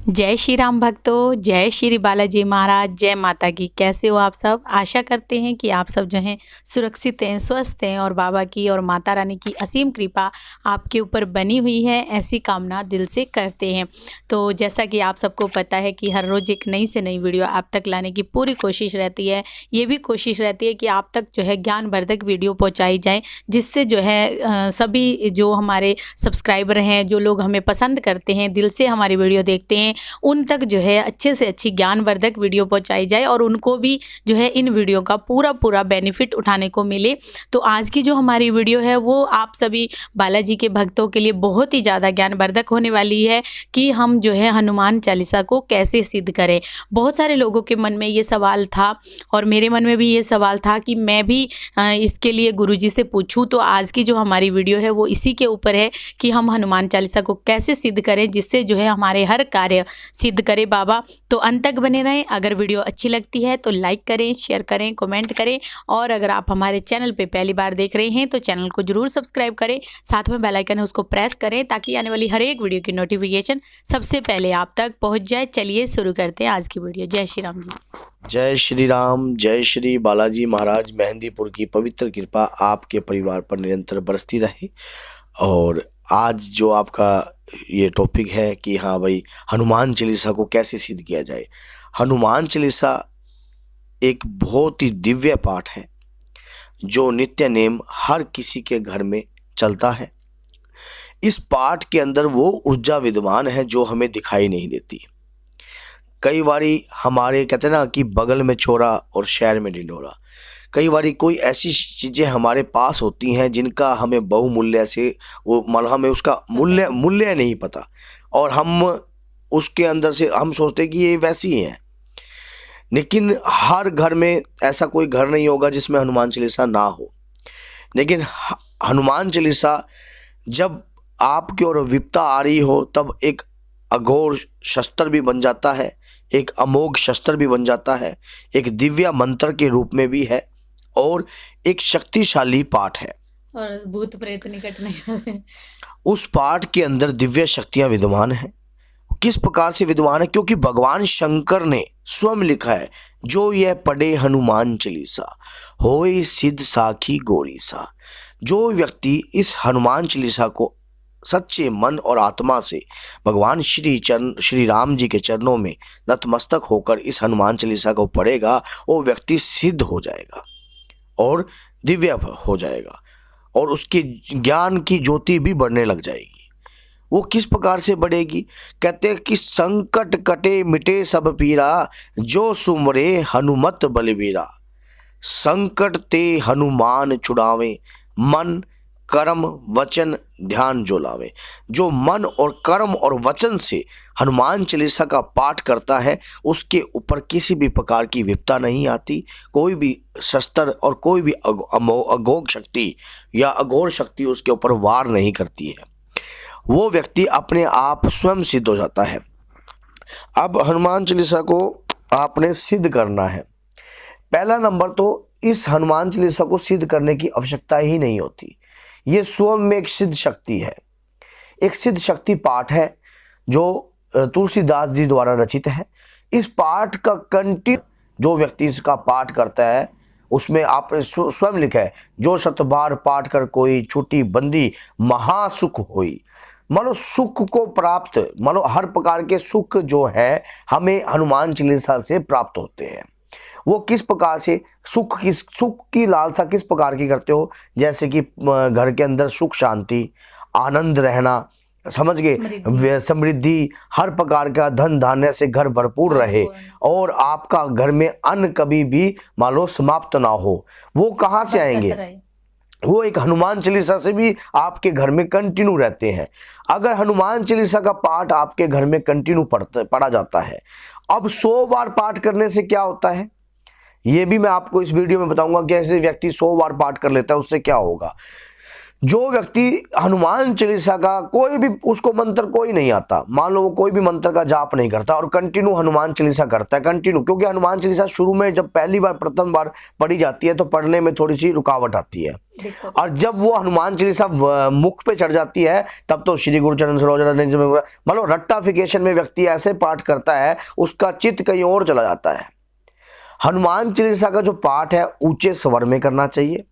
जय श्री राम भक्तों, जय श्री बालाजी महाराज, जय माता की। कैसे हो आप सब? आशा करते हैं कि आप सब जो हैं सुरक्षित हैं, स्वस्थ हैं और बाबा की और माता रानी की असीम कृपा आपके ऊपर बनी हुई है, ऐसी कामना दिल से करते हैं। तो जैसा कि आप सबको पता है कि हर रोज़ एक नई से नई वीडियो आप तक लाने की पूरी कोशिश रहती है। ये भी कोशिश रहती है कि आप तक जो है ज्ञानवर्धक वीडियो पहुँचाई जाए, जिससे जो है सभी जो हमारे सब्सक्राइबर हैं, जो लोग हमें पसंद करते हैं, दिल से हमारी वीडियो देखते हैं, उन तक जो है अच्छे से अच्छी ज्ञानवर्धक वीडियो पहुंचाई जाए और उनको भी जो है इन वीडियो का पूरा बेनिफिट उठाने को मिले। तो आज की जो हमारी वीडियो है वो आप सभी बालाजी के भक्तों के लिए बहुत ही ज़्यादा ज्ञानवर्धक होने वाली है कि हम जो है हनुमान चालीसा को कैसे सिद्ध करें। बहुत सारे लोगों के मन में ये सवाल था और मेरे मन में भी ये सवाल था कि मैं भी इसके लिए गुरुजी से पूछूं। तो आज की जो हमारी वीडियो है वो इसी के ऊपर है कि हम हनुमान चालीसा को कैसे सिद्ध करें, जिससे जो है हमारे हर कार्य सिद्ध करे बाबा। तो अंत तक बने रहें। अगर वीडियो अच्छी लगती है तो लाइक करें, शेयर करें, कमेंट करें और अगर आप हमारे चैनल पे पहली बार देख रहे हैं तो चैनल को जरूर सब्सक्राइब करें, साथ में बेल आइकन है उसको प्रेस करें ताकि आने वाली हर एक वीडियो की नोटिफिकेशन सबसे पहले आप तक पहुंच जाए। चलिए शुरू करते हैं आज की वीडियो। जय श्री राम जी। जय श्री राम, जय श्री बालाजी महाराज। मेहंदीपुर की पवित्र कृपा आपके परिवार पर निरंतर बरसती रहे। और आज जो आपका ये टॉपिक है कि हाँ भाई, हनुमान चालीसा को कैसे सिद्ध किया जाए। हनुमान चालीसा एक बहुत ही दिव्य पाठ है जो नित्य नेम हर किसी के घर में चलता है। इस पाठ के अंदर वो ऊर्जा विद्यमान है जो हमें दिखाई नहीं देती। कई बारी हमारे कहते हैं ना कि बगल में छोरा और शहर में ढिंढोरा। कई बारी कोई ऐसी चीज़ें हमारे पास होती हैं जिनका हमें बहुमूल्य से वो मतलब हमें उसका मूल्य नहीं पता और हम उसके अंदर से हम सोचते हैं कि ये वैसी ही हैं। लेकिन हर घर में ऐसा कोई घर नहीं होगा जिसमें हनुमान चालीसा ना हो। लेकिन हनुमान चालीसा जब आपकी ओर विपदा आ रही हो तब एक अघोर शस्त्र भी बन जाता है, एक अमोघ शस्त्र भी बन जाता है, एक दिव्य मंत्र के रूप में भी है और एक शक्तिशाली पाठ है और भूत प्रेत निकट नहीं आते। उस पाठ के अंदर दिव्य शक्तियां विद्यमान हैं। किस प्रकार से विद्यमान है? क्योंकि भगवान शंकर ने स्वयं लिखा है, जो यह पढ़े हनुमान चालीसा होए सिद्ध साखी गौरी सा। जो व्यक्ति इस हनुमान चालीसा को सच्चे मन और आत्मा से भगवान श्री राम जी के चरणों में नतमस्तक होकर इस हनुमान चालीसा को पढ़ेगा, वो व्यक्ति सिद्ध हो जाएगा और दिव्य हो जाएगा और उसके ज्ञान की ज्योति भी बढ़ने लग जाएगी। वो किस प्रकार से बढ़ेगी? कहते हैं कि संकट कटे मिटे सब पीरा, जो सुमरे हनुमत बलबीरा। संकट ते हनुमान छुड़ावे, मन कर्म वचन ध्यान जो लावे। जो मन और कर्म और वचन से हनुमान चालीसा का पाठ करता है उसके ऊपर किसी भी प्रकार की विपदा नहीं आती। कोई भी शस्त्र और कोई भी अघोर शक्ति या अघोर शक्ति उसके ऊपर वार नहीं करती है। वो व्यक्ति अपने आप स्वयं सिद्ध हो जाता है। अब हनुमान चालीसा को आपने सिद्ध करना है। पहला नंबर तो इस हनुमान चालीसा को सिद्ध करने की आवश्यकता ही नहीं होती। ये स्वयं में एक सिद्ध शक्ति है, एक सिद्ध शक्ति पाठ है जो तुलसीदास जी द्वारा रचित है। इस पाठ का कंटिन्यू जो व्यक्ति इसका पाठ करता है उसमें आपने स्वयं लिखा है, जो शतबार पाठ कर कोई छुट्टी बंदी महासुख होई। मानो सुख को प्राप्त, मानो हर प्रकार के सुख जो है हमें हनुमान चालीसा से प्राप्त होते हैं। वो किस प्रकार से सुख की लालसा किस प्रकार की करते हो? जैसे कि घर के अंदर सुख शांति आनंद रहना, समझ गए, समृद्धि, हर प्रकार का धन धान्य से घर भरपूर रहे और आपका घर में अन्न कभी भी मान लो समाप्त ना हो। वो कहाँ से आएंगे? वो एक हनुमान चालीसा से भी आपके घर में कंटिन्यू रहते हैं। अगर हनुमान चालीसा का पाठ आपके घर में कंटिन्यू पढ़ा जाता है, अब 100 बार पाठ करने से क्या होता है ये भी मैं आपको इस वीडियो में बताऊंगा। कैसे व्यक्ति 100 बार पाठ कर लेता है उससे क्या होगा। जो व्यक्ति हनुमान चालीसा का कोई भी उसको मंत्र कोई नहीं आता, मान लो वो कोई भी मंत्र का जाप नहीं करता और कंटिन्यू हनुमान चालीसा करता है कंटिन्यू, क्योंकि हनुमान चालीसा शुरू में जब पहली बार प्रथम बार पढ़ी जाती है तो पढ़ने में थोड़ी सी रुकावट आती है, और जब वो हनुमान चालीसा मुख पे चढ़ जाती है तब तो श्री गुरुचरण सरोज रज, मान लो रट्टाफिकेशन में व्यक्ति ऐसे पाठ करता है उसका चित्त कहीं और चला जाता है। हनुमान चालीसा का जो पाठ है ऊंचे स्वर में करना चाहिए,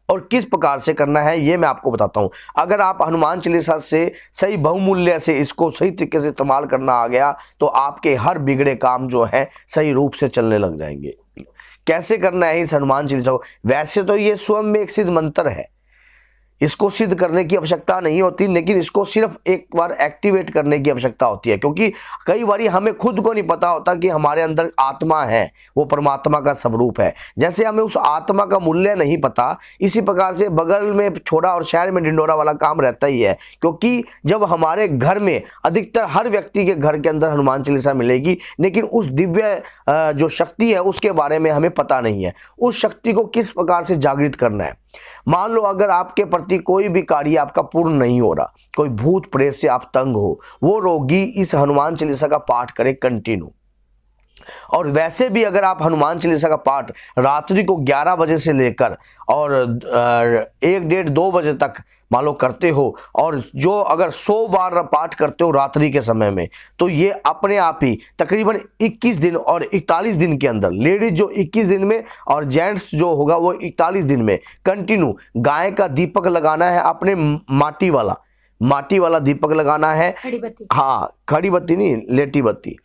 और किस प्रकार से करना है ये मैं आपको बताता हूं। अगर आप हनुमान चालीसा से सही बहुमूल्य से इसको सही तरीके से इस्तेमाल करना आ गया तो आपके हर बिगड़े काम जो है सही रूप से चलने लग जाएंगे। कैसे करना है इस हनुमान चालीसा को? वैसे तो ये स्वयं में एक सिद्ध मंत्र है, इसको सिद्ध करने की आवश्यकता नहीं होती, लेकिन इसको सिर्फ एक बार एक्टिवेट करने की आवश्यकता होती है, क्योंकि कई बार हमें खुद को नहीं पता होता कि हमारे अंदर आत्मा है, वो परमात्मा का स्वरूप है। जैसे हमें उस आत्मा का मूल्य नहीं पता, इसी प्रकार से बगल में छोड़ा और शहर में ढिंडोरा वाला काम रहता ही है, क्योंकि जब हमारे घर में अधिकतर हर व्यक्ति के घर के अंदर हनुमान चालीसा मिलेगी, लेकिन उस दिव्य जो शक्ति है उसके बारे में हमें पता नहीं है। उस शक्ति को किस प्रकार से जागृत करना है? मान लो अगर आपके प्रति कोई भी कार्य आपका पूर्ण नहीं हो रहा, कोई भूत प्रेत से आप तंग हो, वो रोगी इस हनुमान चालीसा का पाठ करे कंटिन्यू। और वैसे भी अगर आप हनुमान चालीसा का पाठ रात्रि को 11 बजे से लेकर और 1-1:30-2 बजे तक मान लो करते हो, और जो अगर 100 बार पाठ करते हो रात्रि के समय में, तो ये अपने आप ही तकरीबन 21 दिन और 41 दिन के अंदर, लेडीज जो 21 दिन में और जेंट्स जो होगा वो 41 दिन में कंटिन्यू गाय का दीपक लगाना है, अपने माटी वाला दीपक लगाना है, खड़ी बत्ती, हाँ खड़ी बत्ती नहीं, लेटी बत्ती।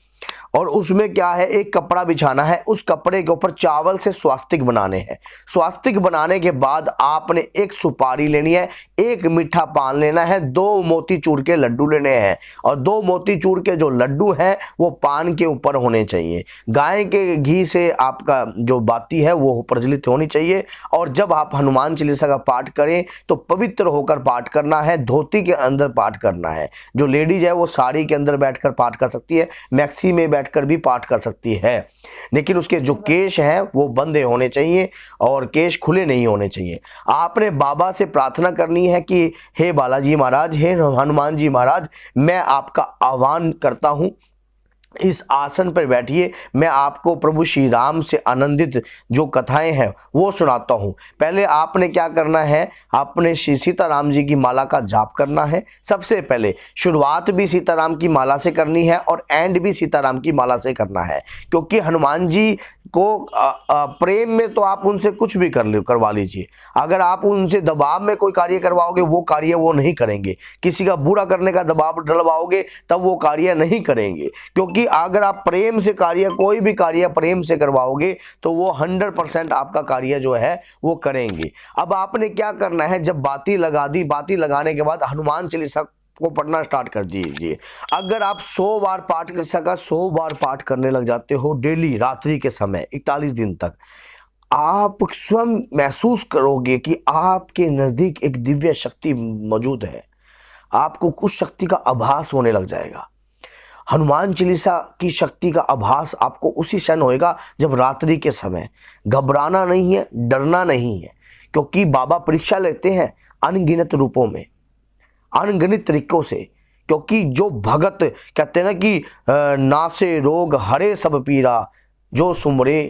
और उसमें क्या है, एक कपड़ा बिछाना है, उस कपड़े के ऊपर चावल से स्वास्तिक बनाने हैं। स्वास्तिक बनाने के बाद आपने एक सुपारी लेनी है, एक मीठा पान लेना है, 2 मोतीचूर के लड्डू लेने हैं, और 2 मोतीचूर के जो लड्डू हैं वो पान के ऊपर होने चाहिए। गाय के घी से आपका जो बाती है वो प्रज्वलित होनी चाहिए। और जब आप हनुमान चालीसा का पाठ करें तो पवित्र होकर पाठ करना है, धोती के अंदर पाठ करना है। जो लेडीज है वो साड़ी के अंदर बैठकर पाठ कर सकती है, मैक्सी में कर भी पाठ कर सकती है, लेकिन उसके जो केश हैं वो बंधे होने चाहिए और केश खुले नहीं होने चाहिए। आपने बाबा से प्रार्थना करनी है कि हे बालाजी महाराज, हे हनुमान जी महाराज, मैं आपका आह्वान करता हूं, इस आसन पर बैठिए, मैं आपको प्रभु श्री राम से आनंदित जो कथाएं हैं वो सुनाता हूं। पहले आपने क्या करना है, आपने श्री सीताराम जी की माला का जाप करना है। सबसे पहले शुरुआत भी सीताराम की माला से करनी है और एंड भी सीताराम की माला से करना है, क्योंकि हनुमान जी को प्रेम में तो आप उनसे कुछ भी करवा लीजिए, अगर आप उनसे दबाव में कोई कार्य करवाओगे वो कार्य वो नहीं करेंगे। किसी का बुरा करने का दबाव डलवाओगे तब वो कार्य नहीं करेंगे, क्योंकि अगर आप प्रेम से कार्य, कोई भी कार्य प्रेम से करवाओगे तो वो 100% आपका कार्य जो है वो करेंगे। अब आपने क्या करना है, जब बाती लगा दी, बाती लगाने के बाद हनुमान चालीसा को पढ़ना स्टार्ट कर दीजिए। अगर आप 100 बार पाठ कर सका 100 बार पाठ करने लग जाते हो डेली रात्रि के समय 41 दिन तक, आप स्वयं महसूस करोगे कि आपके नजदीक एक दिव्य शक्ति मौजूद है, आपको कुछ शक्ति का आभास होने लग जाएगा। हनुमान चालीसा की शक्ति का आभास आपको उसी क्षण होएगा जब रात्रि के समय। घबराना नहीं है, डरना नहीं है, क्योंकि बाबा परीक्षा लेते हैं अनगिनत रूपों में, अनगिनत तरीकों से, क्योंकि जो भगत कहते हैं ना कि नासे रोग हरे सब पीरा, जो सुमरे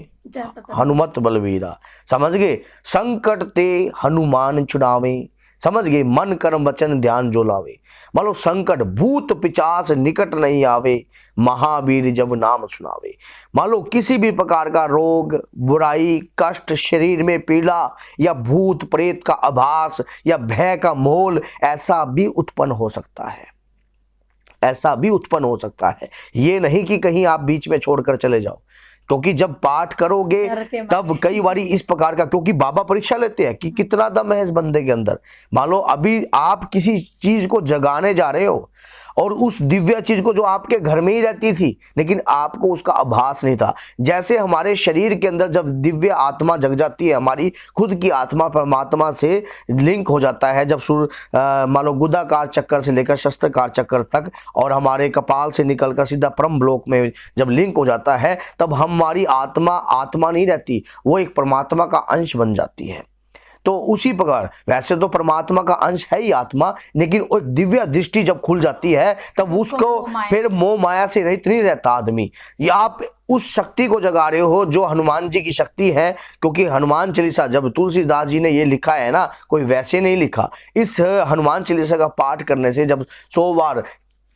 हनुमत बलवीरा। समझ गए? संकट ते हनुमान छुड़ावे, समझ गए? मन कर्म वचन ध्यान जो लावे। मान लो संकट भूत पिचास निकट नहीं आवे, महावीर जब नाम सुनावे। मान लो किसी भी प्रकार का रोग, बुराई, कष्ट, शरीर में पीड़ा या भूत प्रेत का आभास या भय का मोल ऐसा भी उत्पन्न हो सकता है, ऐसा भी उत्पन्न हो सकता है। ये नहीं कि कहीं आप बीच में छोड़कर चले जाओ, क्योंकि जब पाठ करोगे तब कई बारी इस प्रकार का, क्योंकि बाबा परीक्षा लेते हैं कि कितना दम है इस बंदे के अंदर। मान लो अभी आप किसी चीज को जगाने जा रहे हो और उस दिव्य चीज को जो आपके घर में ही रहती थी लेकिन आपको उसका आभास नहीं था। जैसे हमारे शरीर के अंदर जब दिव्य आत्मा जग जाती है, हमारी खुद की आत्मा परमात्मा से लिंक हो जाता है, जब मान लो गुदाकार चक्कर से लेकर शस्त्रकार चक्कर तक और हमारे कपाल से निकलकर सीधा परम ब्लॉक में जब लिंक हो जाता है, तब हमारी आत्मा नहीं रहती, वो एक परमात्मा का अंश बन जाती है। तो उसी प्रकार वैसे तो परमात्मा का अंश है ही आत्मा, लेकिन एक दिव्य दृष्टि जब खुल जाती है तब उसको फिर मोह माया से रहित नहीं रहता आदमी। या आप उस शक्ति को जगा रहे हो जो हनुमान जी की शक्ति है, क्योंकि हनुमान चालीसा जब तुलसीदास जी ने ये लिखा है ना, कोई वैसे नहीं लिखा। इस हनुमान चालीसा का पाठ करने से जब 100 बार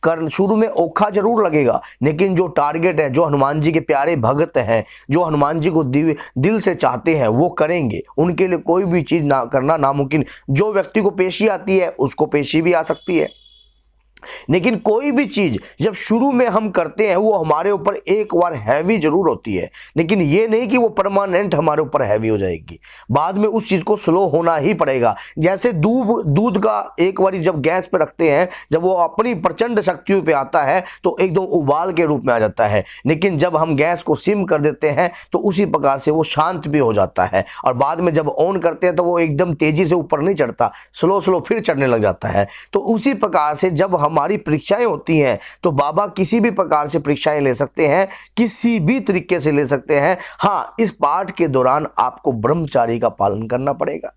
शुरू में औखा जरूर लगेगा, लेकिन जो टारगेट है, जो हनुमान जी के प्यारे भक्त हैं, जो हनुमान जी को दिल से चाहते हैं, वो करेंगे। उनके लिए कोई भी चीज ना करना नामुमकिन। जो व्यक्ति को पेशी आती है उसको पेशी भी आ सकती है, लेकिन कोई भी चीज जब शुरू में हम करते हैं वो हमारे ऊपर एक बार हैवी जरूर होती है, लेकिन ये नहीं कि वो परमानेंट हमारे ऊपर हैवी हो जाएगी। बाद में उस चीज को स्लो होना ही पड़ेगा। जैसे दूध का एक बार जब गैस पे रखते हैं, जब वो अपनी प्रचंड शक्तियों पे आता है तो एकदम उबाल के रूप में आ जाता है, लेकिन जब हम गैस को सिम कर देते हैं तो उसी प्रकार से वो शांत भी हो जाता है। और बाद में जब ऑन करते हैं तो वो एकदम तेजी से ऊपर नहीं चढ़ता, स्लो फिर चढ़ने लग जाता है। तो उसी प्रकार से जब हमारी परीक्षाएं होती हैं तो बाबा किसी भी प्रकार से परीक्षाएं ले सकते हैं, किसी भी तरीके से ले सकते हैं। हाँ, इस पाठ के दौरान आपको ब्रह्मचारी का पालन करना पड़ेगा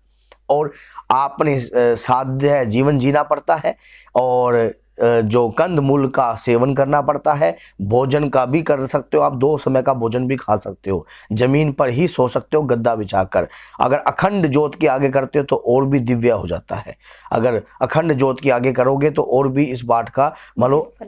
और आपने साध्य जीवन जीना पड़ता है, और जो कंद मूल का सेवन करना पड़ता है। भोजन का भी कर सकते हो आप, 2 समय का भोजन भी खा सकते हो, जमीन पर ही सो सकते हो गद्दा बिछाकर। अगर अखंड ज्योत के आगे करते हो तो और भी दिव्य हो जाता है। अगर अखंड ज्योत के आगे करोगे तो और भी इस पाठ का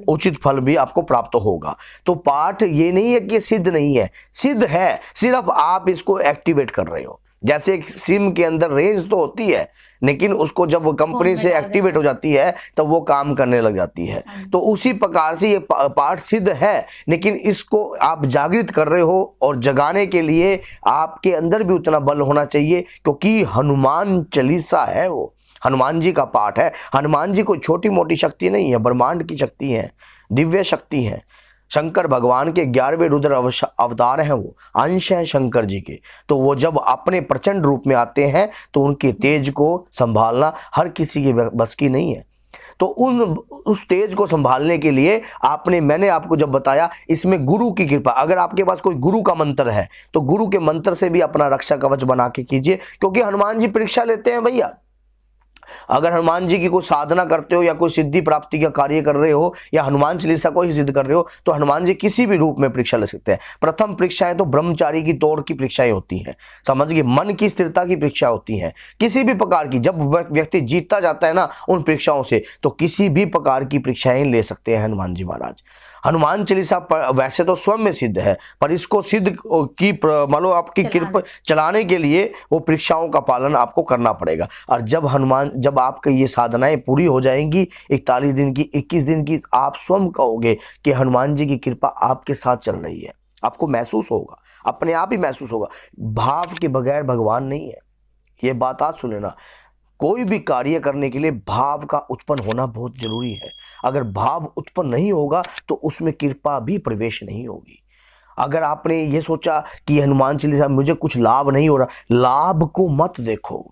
उचित फल भी आपको प्राप्त होगा। तो पाठ ये नहीं है कि सिद्ध नहीं है, सिद्ध है, सिर्फ आप इसको एक्टिवेट कर रहे हो। जैसे एक सिम के अंदर रेंज तो होती है, लेकिन उसको जब कंपनी से एक्टिवेट हो जाती है तब वो काम करने लग जाती है। तो उसी प्रकार से ये पाठ सिद्ध है, लेकिन इसको आप जागृत कर रहे हो, और जगाने के लिए आपके अंदर भी उतना बल होना चाहिए, क्योंकि हनुमान चालीसा है, वो हनुमान जी का पाठ है। हनुमान जी कोई छोटी मोटी शक्ति नहीं है, ब्रह्मांड की शक्ति है, दिव्य शक्ति है। शंकर भगवान के 11वें रुद्र अवतार हैं, वो अंश हैं शंकर जी के। तो वो जब अपने प्रचंड रूप में आते हैं तो उनके तेज को संभालना हर किसी के बस की नहीं है। तो उस तेज को संभालने के लिए मैंने आपको जब बताया, इसमें गुरु की कृपा। अगर आपके पास कोई गुरु का मंत्र है तो गुरु के मंत्र से भी अपना रक्षा कवच बना के कीजिए, क्योंकि हनुमान जी परीक्षा लेते हैं भैया। अगर हनुमान जी की कोई साधना करते हो या कोई सिद्धि प्राप्ति का कार्य कर रहे हो या हनुमान चालीसा को ही सिद्ध कर रहे हो, तो हनुमान जी किसी भी रूप में परीक्षा ले सकते हैं। प्रथम परीक्षाएं तो ब्रह्मचारी की तोड़ की परीक्षाएं होती हैं, समझिए, मन की स्थिरता की परीक्षा होती हैं। किसी भी प्रकार की जब व्यक्ति जीतता जाता है ना उन परीक्षाओं से, तो किसी भी प्रकार की परीक्षाएं ले सकते हैं हनुमान जी महाराज। हनुमान चालीसा वैसे तो स्वयं में सिद्ध है, पर इसको सिद्ध की मान लो आपकी कृपा चलाने के लिए वो परीक्षाओं का पालन आपको करना पड़ेगा। और जब आपकी ये साधनाएं पूरी हो जाएंगी 41 दिन की, 21 दिन की, आप स्वयं कहोगे कि हनुमान जी की कृपा आपके साथ चल रही है। आपको महसूस होगा, अपने आप ही महसूस होगा। भाव के बगैर भगवान नहीं है, ये बात आज सुन लेना। कोई भी कार्य करने के लिए भाव का उत्पन्न होना बहुत जरूरी है। अगर भाव उत्पन्न नहीं होगा तो उसमें कृपा भी प्रवेश नहीं होगी। अगर आपने ये सोचा कि हनुमान चालीसा मुझे कुछ लाभ नहीं हो रहा, लाभ को मत देखो,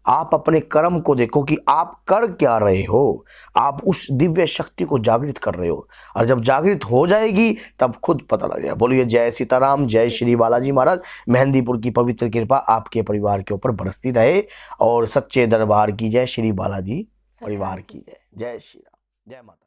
आप अपने कर्म को देखो कि आप कर क्या रहे हो। आप उस दिव्य शक्ति को जागृत कर रहे हो, और जब जागृत हो जाएगी तब खुद पता लग जाएगा। बोलिए जय सीताराम, जय श्री बालाजी महाराज। मेहंदीपुर की पवित्र कृपा आपके परिवार के ऊपर बरसती रहे, और सच्चे दरबार की जय, श्री बालाजी परिवार की जय। जय श्री राम, जय माता।